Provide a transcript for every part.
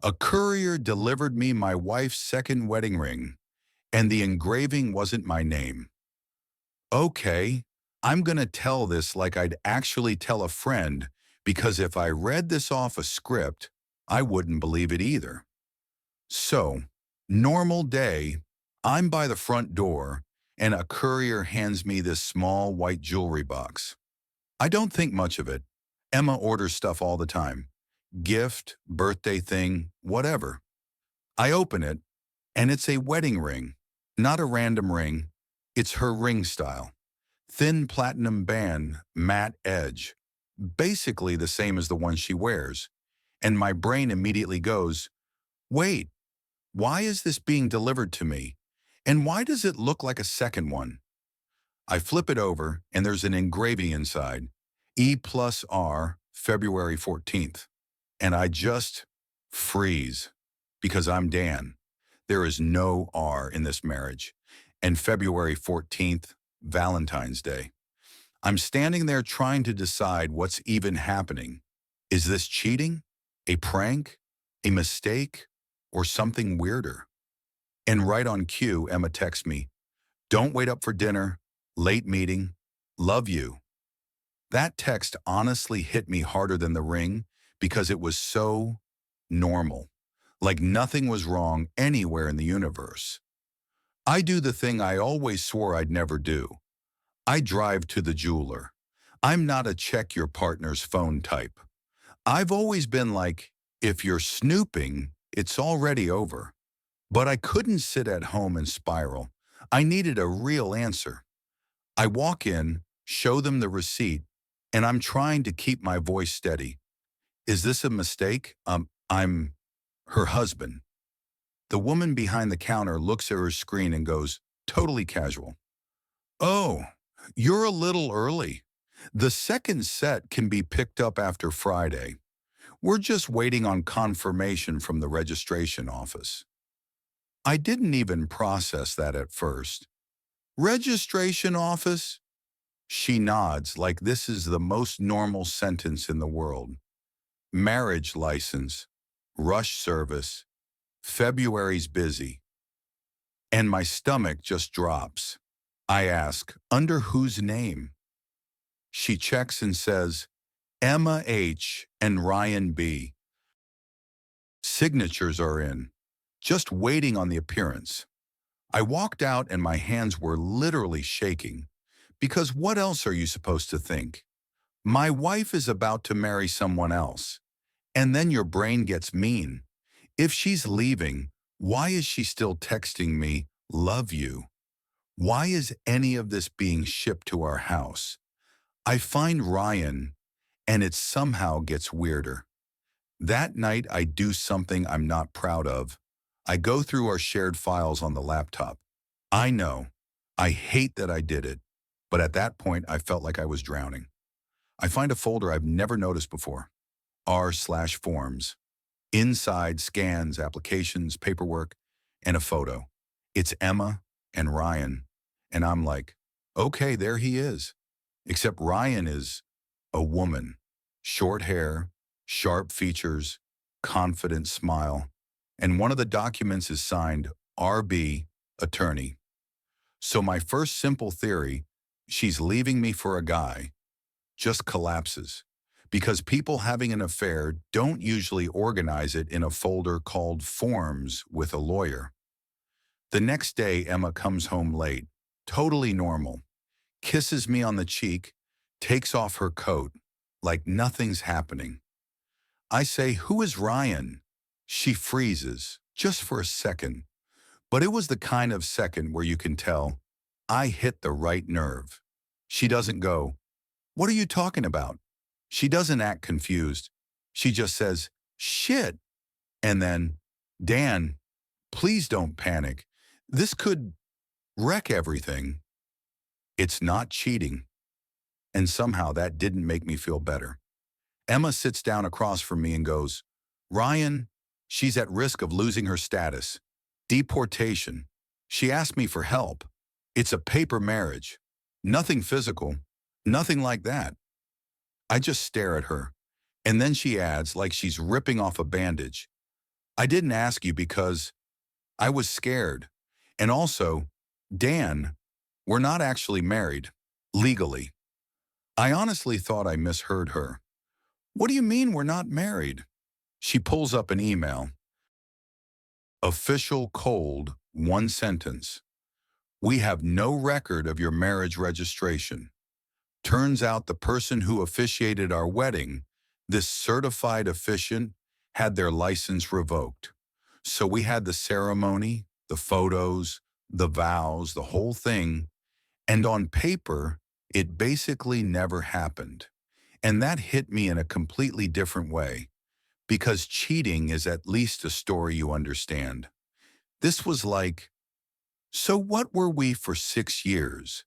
A courier delivered me my wife's second wedding ring, and the engraving wasn't my name. Okay, I'm gonna tell this like I'd actually tell a friend, because if I read this off a script, I wouldn't believe it either. So, normal day, I'm by the front door, and a courier hands me this small white jewelry box. I don't think much of it. Emma orders stuff all the time. Gift, birthday thing, whatever. I open it, and it's a wedding ring. Not a random ring. It's her ring style. Thin platinum band, matte edge. Basically the same as the one she wears. And my brain immediately goes, wait, why is this being delivered to me? And why does it look like a second one? I flip it over, and there's an engraving inside. E plus R, February 14th. And I just freeze, because I'm Dan. There is no R in this marriage. And February 14th, Valentine's Day. I'm standing there trying to decide what's even happening. Is this cheating? A prank? A mistake? Or something weirder? And right on cue, Emma texts me, "Don't wait up for dinner. Late meeting. Love you." That text honestly hit me harder than the ring because it was so normal. Like nothing was wrong anywhere in the universe. I do the thing I always swore I'd never do. I drive to the jeweler. I'm not a check your partner's phone type. I've always been like, if you're snooping, it's already over. But I couldn't sit at home and spiral. I needed a real answer. I walk in, show them the receipt, and I'm trying to keep my voice steady. Is this a mistake? I'm her husband. The woman behind the counter looks at her screen and goes, totally casual. Oh, you're a little early. The second set can be picked up after Friday. We're just waiting on confirmation from the registration office. I didn't even process that at first. Registration office? She nods like this is the most normal sentence in the world. Marriage license, rush service, February's busy. And my stomach just drops. I ask, under whose name? She checks and says, Emma H. and Ryan B. Signatures are in, just waiting on the appearance. I walked out and my hands were literally shaking, because what else are you supposed to think? My wife is about to marry someone else. And then your brain gets mean. If she's leaving, why is she still texting me, love you? Why is any of this being shipped to our house? I find Ryan, and it somehow gets weirder. That night, I do something I'm not proud of. I go through our shared files on the laptop. I know. I hate that I did it. But at that point, I felt like I was drowning. I find a folder I've never noticed before. R/forms. Inside, scans, applications, paperwork, and a photo. It's Emma and Ryan. And I'm like, okay, there he is. Except Ryan is a woman. Short hair, sharp features, confident smile. And one of the documents is signed RB, attorney. So my first simple theory, she's leaving me for a guy, just collapses. Because people having an affair don't usually organize it in a folder called Forms with a lawyer. The next day, Emma comes home late, totally normal, kisses me on the cheek, takes off her coat, like nothing's happening. I say, who is Ryan? She freezes, just for a second. But it was the kind of second where you can tell, I hit the right nerve. She doesn't go, what are you talking about? She doesn't act confused. She just says, shit. And then, Dan, please don't panic. This could wreck everything. It's not cheating. And somehow that didn't make me feel better. Emma sits down across from me and goes, Ryan, she's at risk of losing her status. Deportation. She asked me for help. It's a paper marriage. Nothing physical. Nothing like that. I just stare at her, and then she adds, like she's ripping off a bandage, I didn't ask you because I was scared. And also, Dan, we're not actually married, legally. I honestly thought I misheard her. What do you mean we're not married? She pulls up an email. Official cold, one sentence. We have no record of your marriage registration. Turns out the person who officiated our wedding, this certified officiant, had their license revoked. So we had the ceremony, the photos, the vows, the whole thing. And on paper, it basically never happened. And that hit me in a completely different way, because cheating is at least a story you understand. This was like, so what were we for 6 years?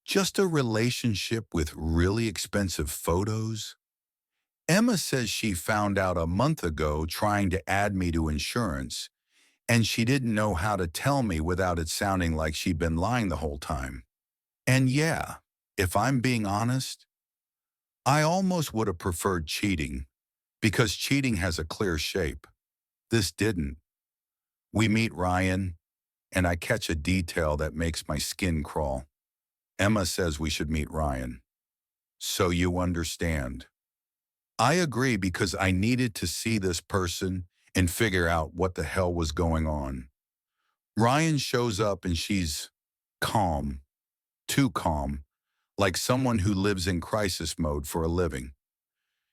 Just a relationship with really expensive photos? Emma says she found out a month ago trying to add me to insurance, and she didn't know how to tell me without it sounding like she'd been lying the whole time. And yeah, if I'm being honest, I almost would have preferred cheating, because cheating has a clear shape. This didn't. We meet Ryan, and I catch a detail that makes my skin crawl. Emma says we should meet Ryan. So you understand. I agree because I needed to see this person and figure out what the hell was going on. Ryan shows up and she's calm, too calm, like someone who lives in crisis mode for a living.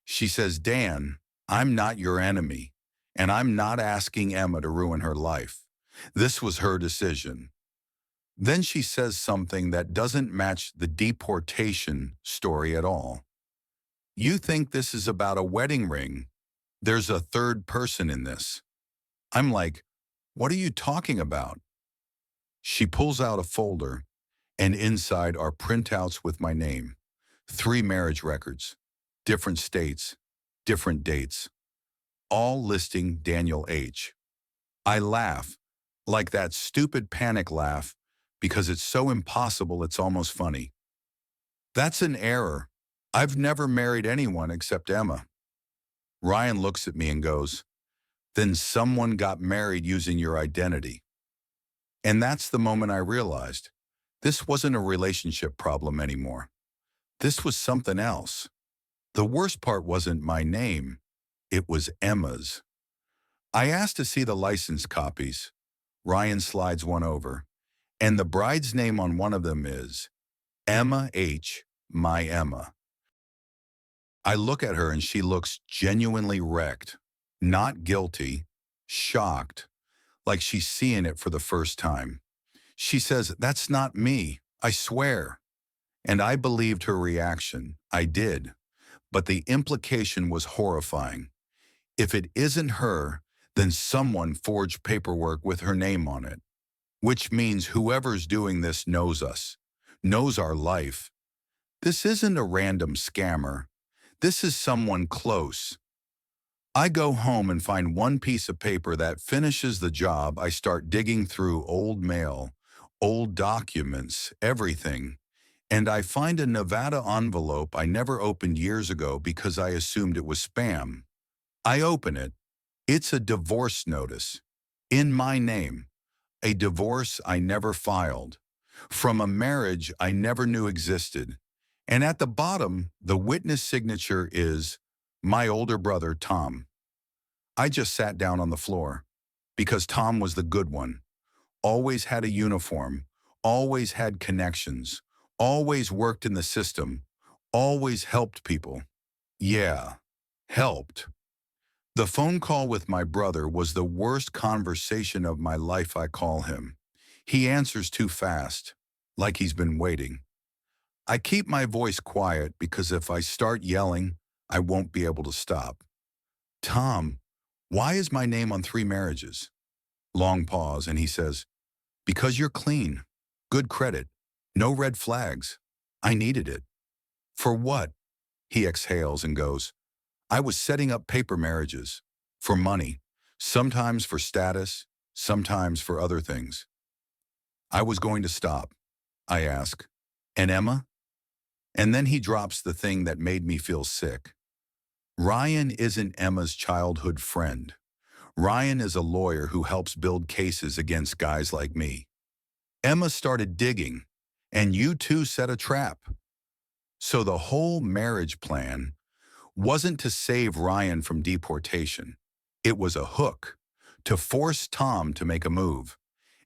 She says, Dan, I'm not your enemy, and I'm not asking Emma to ruin her life. This was her decision. Then she says something that doesn't match the deportation story at all. You think this is about a wedding ring? There's a third person in this. I'm like, what are you talking about? She pulls out a folder, and inside are printouts with my name. 3 marriage records, different states, different dates, all listing Daniel H. I laugh, like that stupid panic laugh, because it's so impossible it's almost funny. That's an error. I've never married anyone except Emma. Ryan looks at me and goes, then someone got married using your identity. And that's the moment I realized this wasn't a relationship problem anymore. This was something else. The worst part wasn't my name. It was Emma's. I asked to see the license copies. Ryan slides one over, and the bride's name on one of them is Emma H., my Emma. I look at her and she looks genuinely wrecked, not guilty, shocked, like she's seeing it for the first time. She says, that's not me, I swear. And I believed her reaction. I did. But the implication was horrifying. If it isn't her, then someone forged paperwork with her name on it. Which means whoever's doing this knows us, knows our life. This isn't a random scammer. This is someone close. I go home and find one piece of paper that finishes the job. I start digging through old mail, old documents, everything. And I find a Nevada envelope I never opened years ago because I assumed it was spam. I open it. It's a divorce notice. In my name. A divorce I never filed. From a marriage I never knew existed. And at the bottom, the witness signature is my older brother, Tom. I just sat down on the floor because Tom was the good one. Always had a uniform, always had connections, always worked in the system, always helped people. Yeah, helped. The phone call with my brother was the worst conversation of my life, I call him. He answers too fast, like he's been waiting. I keep my voice quiet because if I start yelling, I won't be able to stop. Tom, why is my name on 3 marriages? Long pause, and he says, because you're clean, good credit, no red flags. I needed it. For what? He exhales and goes, I was setting up paper marriages. For money. Sometimes for status, sometimes for other things. I was going to stop. I ask, and Emma? And then he drops the thing that made me feel sick. Ryan isn't Emma's childhood friend. Ryan is a lawyer who helps build cases against guys like me. Emma started digging, and you two set a trap. So the whole marriage plan wasn't to save Ryan from deportation. It was a hook to force Tom to make a move.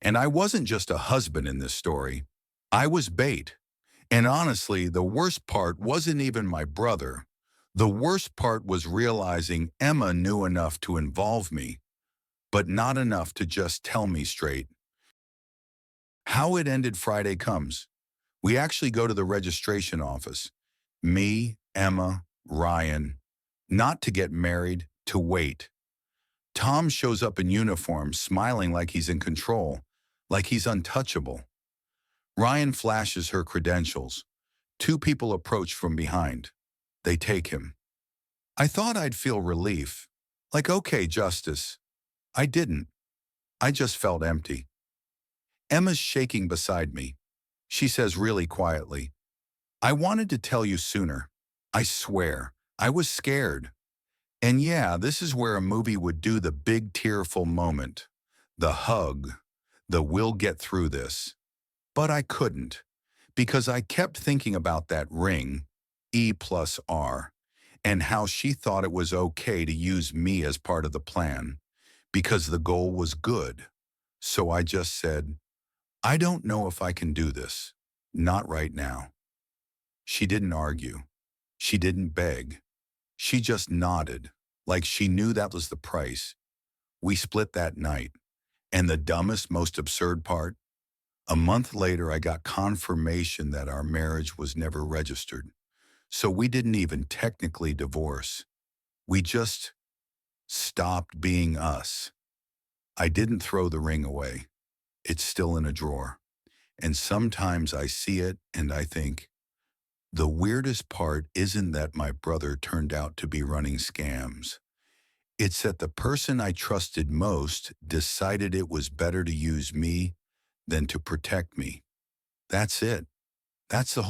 And I wasn't just a husband in this story. I was bait. And honestly, the worst part wasn't even my brother. The worst part was realizing Emma knew enough to involve me, but not enough to just tell me straight. How it ended Friday comes. We actually go to the registration office. Me, Emma, Ryan. Not to get married, to wait. Tom shows up in uniform, smiling like he's in control, like he's untouchable. Ryan flashes her credentials. Two people approach from behind. They take him. I thought I'd feel relief. Like, okay, justice. I didn't. I just felt empty. Emma's shaking beside me. She says really quietly, I wanted to tell you sooner. I swear, I was scared. And yeah, this is where a movie would do the big tearful moment. The hug. The we'll get through this. But I couldn't, because I kept thinking about that ring, E plus R, and how she thought it was okay to use me as part of the plan, because the goal was good. So I just said, I don't know if I can do this. Not right now. She didn't argue. She didn't beg. She just nodded, like she knew that was the price. We split that night. And the dumbest, most absurd part? A month later, I got confirmation that our marriage was never registered. So we didn't even technically divorce. We just stopped being us. I didn't throw the ring away. It's still in a drawer. And sometimes I see it and I think, the weirdest part isn't that my brother turned out to be running scams. It's that the person I trusted most decided it was better to use me than to protect me. That's it. That's the